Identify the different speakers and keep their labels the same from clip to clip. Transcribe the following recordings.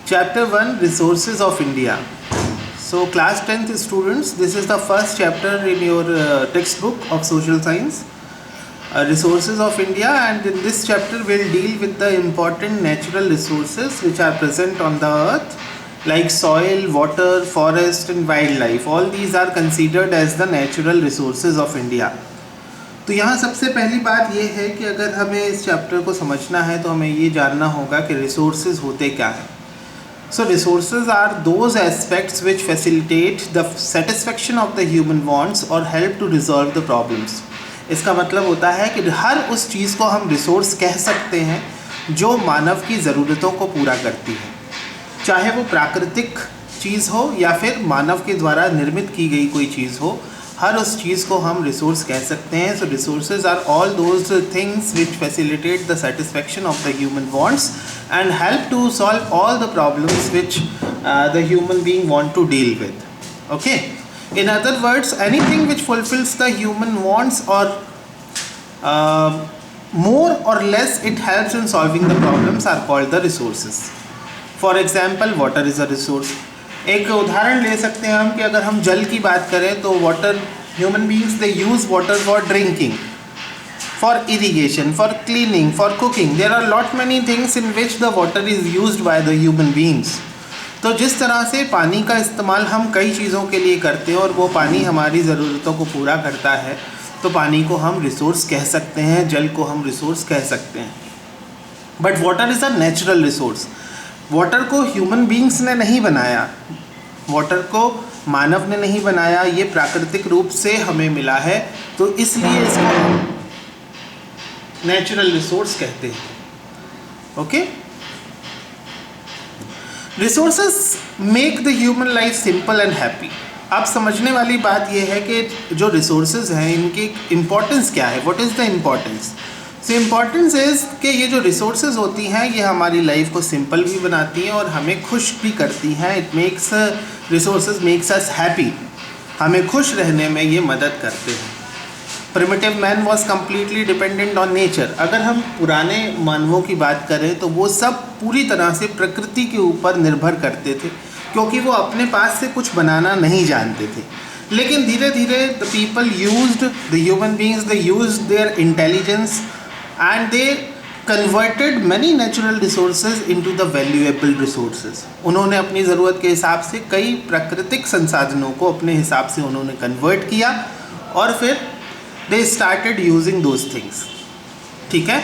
Speaker 1: Chapter 1, Resources of India. So class 10th students, this is the first chapter in your textbook of social science, Resources of India, and in this chapter we'll deal with the important natural resources which are present on the earth like soil, water, forest and wildlife. All these are considered as the natural resources of India. तो यहाँ सबसे पहली बात ये है कि अगर हमें इस चैप्टर को समझना है तो हमें ये जानना होगा कि रिसोर्सेज होते क्या हैं. So resources are those aspects which facilitate the satisfaction of the human wants or help to resolve the problems. इसका मतलब होता है कि हर उस चीज़ को हम रिसोर्स कह सकते हैं जो मानव की ज़रूरतों को पूरा करती है, चाहे वो प्राकृतिक चीज़ हो या फिर मानव के द्वारा निर्मित की गई कोई चीज़ हो. हर उस चीज़ को हम रिसोर्स कह सकते हैं. So resources are all those things which facilitate the satisfaction of the human wants and help to solve all the problems which the human being want to deal with. Okay, in other words, anything which fulfills the human wants or more or less it helps in solving the problems are called the resources. For example, water is a resource. एक उदाहरण ले सकते हैं हम कि अगर हम जल की बात करें तो water, human beings they use water for drinking, for irrigation, for cleaning, for cooking. There are lot many things in which the water is used by the human beings. तो जिस तरह से पानी का इस्तेमाल हम कई चीज़ों के लिए करते हैं और वो पानी हमारी ज़रूरतों को पूरा करता है, तो पानी को हम रिसोर्स कह सकते हैं, जल को हम रिसोर्स कह सकते हैं. But water is a natural resource. Water को ह्यूमन बीइंग्स ने नहीं बनाया, वाटर को मानव ने नहीं बनाया, ये प्राकृतिक रूप से हमें मिला है, तो इसलिए इसको हम नेचुरल रिसोर्स कहते हैं. Okay, resources make the human life simple and happy. अब समझने वाली बात यह है कि जो रिसोर्सेज हैं इनकी इम्पोर्टेंस क्या है. What is the importance? So importance is कि ये जो रिसोर्सेज होती हैं ये हमारी लाइफ को सिंपल भी बनाती हैं और हमें खुश भी करती हैं. It makes, resources makes us happy. हमें खुश रहने में ये मदद करते हैं. Primitive man was completely dependent on nature. अगर हम पुराने मानवों की बात करें तो वो सब पूरी तरह से प्रकृति के ऊपर निर्भर करते थे क्योंकि वो अपने पास से कुछ बनाना नहीं जानते थे. लेकिन धीरे धीरे the people used, the human beings, they used their intelligence and they converted many natural resources into the valuable resources. उन्होंने अपनी ज़रूरत के हिसाब से कई प्राकृतिक संसाधनों को अपने हिसाब से उन्होंने कन्वर्ट किया और फिर they started using those things. ठीक है.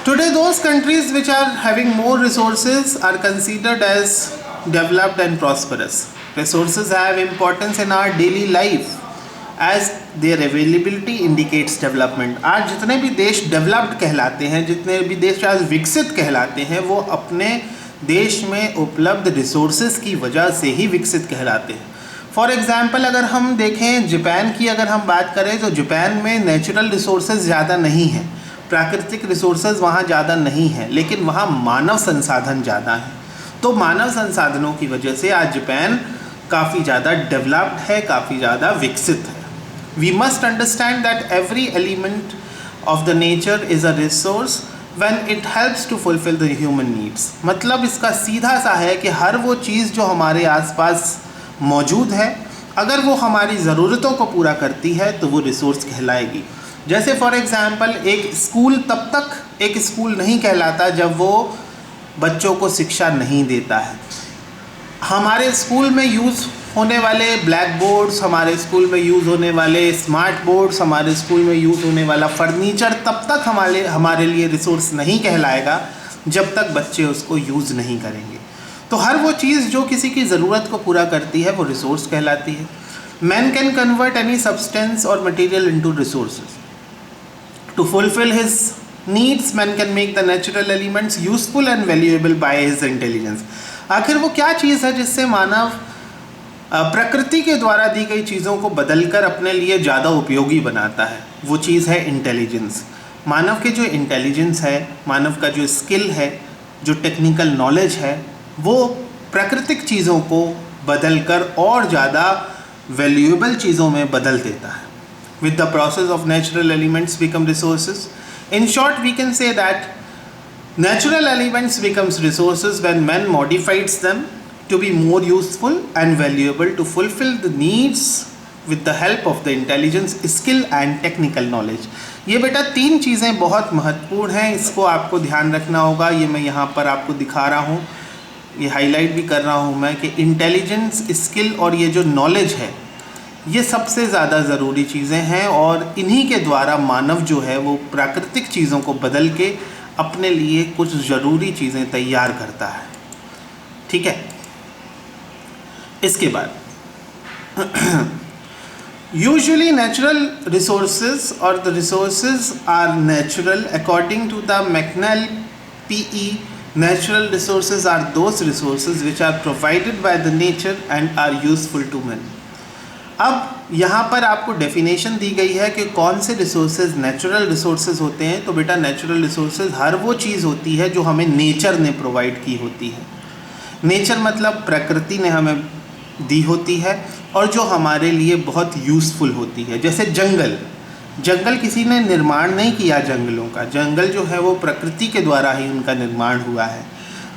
Speaker 1: Today those countries which are having more resources are considered as developed and prosperous. Resources have importance in our daily life as their availability indicates development. आज जितने भी देश developed कहलाते हैं, जितने भी देश आज विकसित कहलाते हैं, वो अपने देश में उपलब्ध रिसोर्सेज की वजह से ही विकसित कहलाते हैं. फॉर एग्ज़ाम्पल अगर हम देखें जापान की, अगर हम बात करें तो जापान में नेचुरल रिसोर्सेज ज़्यादा नहीं हैं, प्राकृतिक रिसोर्सेज वहाँ ज़्यादा नहीं हैं, लेकिन वहाँ मानव संसाधन ज़्यादा हैं. तो मानव संसाधनों की वजह से आज जापान काफ़ी ज़्यादा डेवलप्ड है, काफ़ी ज़्यादा विकसित है. We must understand that every element of the nature is a resource when it helps to fulfill the human needs. मतलब इसका सीधा सा है कि हर वो चीज़ जो हमारे आसपास मौजूद है, अगर वो हमारी ज़रूरतों को पूरा करती है तो वो रिसोर्स कहलाएगी. जैसे फॉर एग्ज़ाम्पल एक स्कूल तब तक एक स्कूल नहीं कहलाता जब वो बच्चों को शिक्षा नहीं देता है. हमारे स्कूल में यूज़ होने वाले ब्लैक बोर्ड्स, हमारे स्कूल में यूज़ होने वाले स्मार्ट बोर्ड्स, हमारे स्कूल में यूज़ होने वाला फर्नीचर तब तक हमारे लिए रिसोर्स नहीं कहलाएगा जब तक बच्चे उसको यूज़ नहीं करेंगे. तो हर वो चीज़ जो किसी की ज़रूरत को पूरा करती है वो रिसोर्स कहलाती है. Man can convert any substance or material into resources. To fulfil his needs man can make the natural elements useful and valuable by his intelligence. आखिर वो क्या चीज़ है जिससे मानव प्रकृति के द्वारा दी गई चीज़ों को बदलकर अपने लिए ज़्यादा उपयोगी बनाता है? वो चीज़ है इंटेलिजेंस. मानव के जो इंटेलिजेंस है, मानव का जो स्किल है, जो टेक्निकल नॉलेज है, वो प्राकृतिक चीज़ों को बदलकर और ज़्यादा वैल्यूएबल चीज़ों में बदल देता है. With the process of natural elements become resources. In short we can say that Natural elements becomes resources when man modifies them to be more useful and valuable to fulfill the needs with the help of the intelligence, skill and technical knowledge. ये बेटा 3 चीज़ें बहुत महत्वपूर्ण हैं, इसको आपको ध्यान रखना होगा। ये मैं यहाँ पर आपको दिखा रहा हूँ, ये हाईलाइट भी कर रहा हूँ मैं कि इंटेलिजेंस, स्किल और ये जो नॉलेज है, ये सबसे ज़्यादा ज़रूरी चीज़ें हैं और इन्हीं के द्वारा मानव जो है वो प्राकृतिक चीज़ों को बदल के अपने लिए कुछ ज़रूरी चीज़ें तैयार करता है। ठीक है, इसके बाद यूजुअली नेचुरल रिसोर्सेज और the resources are natural according to the McNeal PE. Natural resources are those resources which are provided by the nature and are useful to man. अब यहाँ पर आपको डेफिनेशन दी गई है कि कौन से रिसोर्सेज नेचुरल रिसोर्सेज होते हैं। तो बेटा नेचुरल रिसोर्सेज हर वो चीज़ होती है जो हमें नेचर ने प्रोवाइड की होती है। नेचर मतलब प्रकृति ने हमें दी होती है और जो हमारे लिए बहुत यूज़फुल होती है। जैसे जंगल किसी ने निर्माण नहीं किया, जंगलों का जंगल जो है वो प्रकृति के द्वारा ही उनका निर्माण हुआ है।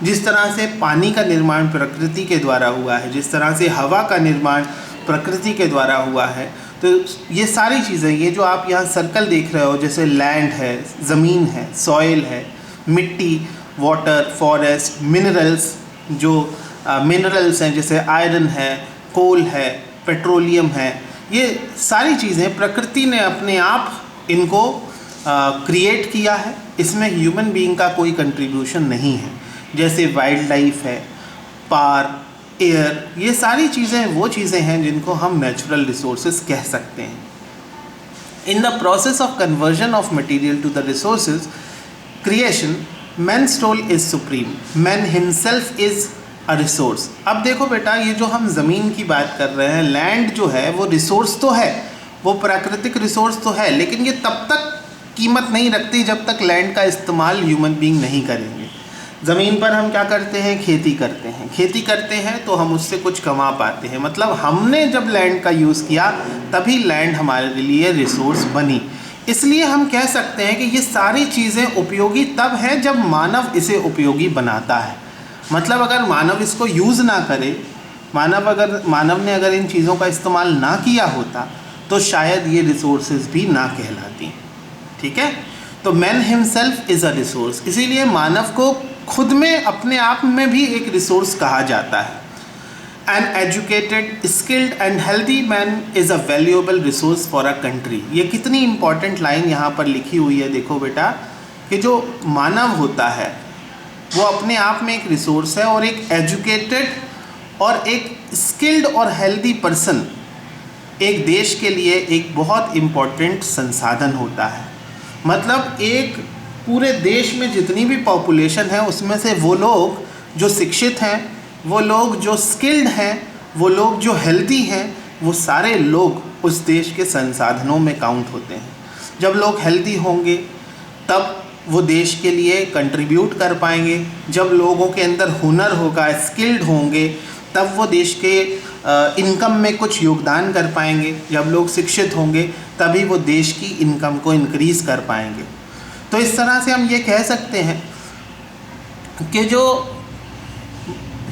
Speaker 1: जिस तरह से पानी का निर्माण प्रकृति के द्वारा हुआ है, जिस तरह से हवा का निर्माण प्रकृति के द्वारा हुआ है। तो ये सारी चीज़ें, ये जो आप यहाँ सर्कल देख रहे हो, जैसे लैंड है, ज़मीन है, सॉइल है, मिट्टी, वाटर, फॉरेस्ट, मिनरल्स, जो मिनरल्स हैं जैसे आयरन है, कोल है, पेट्रोलियम है, ये सारी चीज़ें प्रकृति ने अपने आप इनको क्रिएट किया है। इसमें ह्यूमन बीइंग का कोई कंट्रीब्यूशन नहीं है। जैसे वाइल्ड लाइफ है, पार, एयर, ये सारी चीज़ें वो चीज़ें हैं जिनको हम नेचुरल रिसोर्सेज कह सकते हैं। In the process of conversion of material to the resources creation, man's role is supreme, man himself is a resource. अब देखो बेटा, ये जो हम ज़मीन की बात कर रहे हैं, लैंड जो है वो रिसोर्स तो है, वो प्राकृतिक रिसोर्स तो है, लेकिन ये तब तक कीमत नहीं रखती जब तक लैंड का इस्तेमाल ह्यूमन बीइंग नहीं करेंगे। ज़मीन पर हम क्या करते हैं, खेती करते हैं तो हम उससे कुछ कमा पाते हैं। मतलब हमने जब लैंड का यूज़ किया तभी लैंड हमारे लिए रिसोर्स बनी। इसलिए हम कह सकते हैं कि ये सारी चीज़ें उपयोगी तब हैं जब मानव इसे उपयोगी बनाता है। मतलब अगर मानव इसको यूज़ ना करे, मानव ने अगर इन चीज़ों का इस्तेमाल ना किया होता तो शायद ये रिसोर्सेज भी ना कहलाती। ठीक है, तो man himself is a resource, इसीलिए मानव को खुद में अपने आप में भी एक रिसोर्स कहा जाता है। An educated, skilled and healthy man is a valuable resource for a country. ये कितनी इंपॉर्टेंट लाइन यहाँ पर लिखी हुई है, देखो बेटा, कि जो मानव होता है वो अपने आप में एक रिसोर्स है और एक एजुकेटेड और एक स्किल्ड और हेल्दी पर्सन एक देश के लिए एक बहुत इम्पॉर्टेंट संसाधन होता है। मतलब एक पूरे देश में जितनी भी पॉपुलेशन है उसमें से वो लोग जो शिक्षित हैं, वो लोग जो स्किल्ड हैं, वो लोग जो हेल्दी हैं, वो सारे लोग उस देश के संसाधनों में काउंट होते हैं। जब लोग हेल्दी होंगे तब वो देश के लिए कंट्रीब्यूट कर पाएंगे। जब लोगों के अंदर हुनर होगा, स्किल्ड होंगे, तब वो देश के इनकम में कुछ योगदान कर पाएंगे। जब लोग शिक्षित होंगे तभी वो देश की इनकम को इंक्रीज़ कर पाएंगे। तो इस तरह से हम ये कह सकते हैं कि जो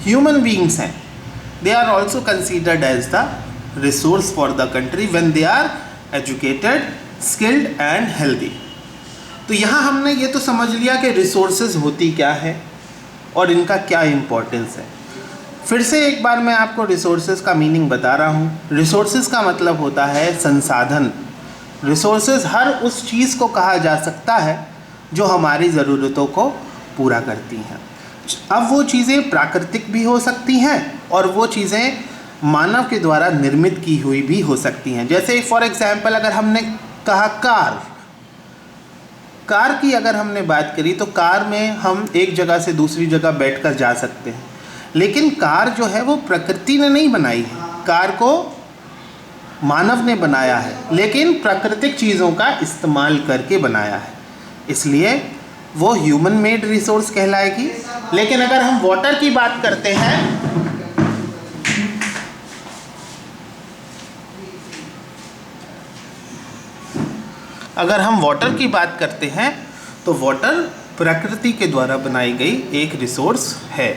Speaker 1: ह्यूमन बीइंग्स हैं, they are also considered as the resource for the country when they are educated, skilled and healthy. तो यहाँ हमने ये तो समझ लिया कि रिसोर्सेज होती क्या है और इनका क्या इम्पोर्टेंस है। फिर से एक बार मैं आपको रिसोर्सेज का मीनिंग बता रहा हूँ। रिसोर्सेज का मतलब होता है संसाधन। रिसोर्सेज हर उस चीज़ को कहा जा सकता है जो हमारी ज़रूरतों को पूरा करती हैं। अब वो चीज़ें प्राकृतिक भी हो सकती हैं और वो चीज़ें मानव के द्वारा निर्मित की हुई भी हो सकती हैं। जैसे फॉर एग्जांपल अगर हमने कहा कार की अगर हमने बात करी तो कार में हम एक जगह से दूसरी जगह बैठकर जा सकते हैं, लेकिन कार जो है वो प्रकृति ने नहीं बनाई है, कार को मानव ने बनाया है, लेकिन प्राकृतिक चीज़ों का इस्तेमाल करके बनाया है, इसलिए वो ह्यूमन मेड रिसोर्स कहलाएगी। लेकिन अगर हम वाटर की बात करते हैं, प्रकृति के द्वारा बनाई गई एक रिसोर्स है।